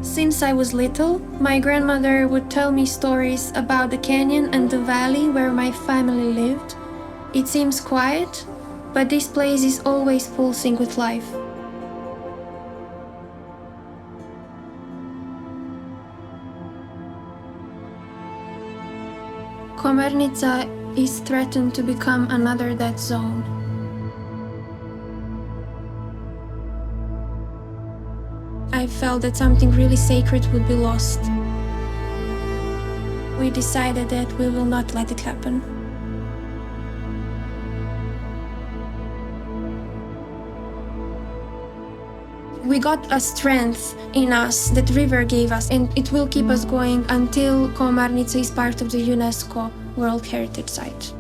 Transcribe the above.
Since I was little, my grandmother would tell me stories about the canyon and the valley where my family lived. It seems quiet, but this place is always pulsing with life. Komarnica is threatened to become another dead zone. I felt that something really sacred would be lost. We decided that we will not let it happen. We got a strength in us that river gave us, and it will keep us going until Komarnica is part of the UNESCO World Heritage Site.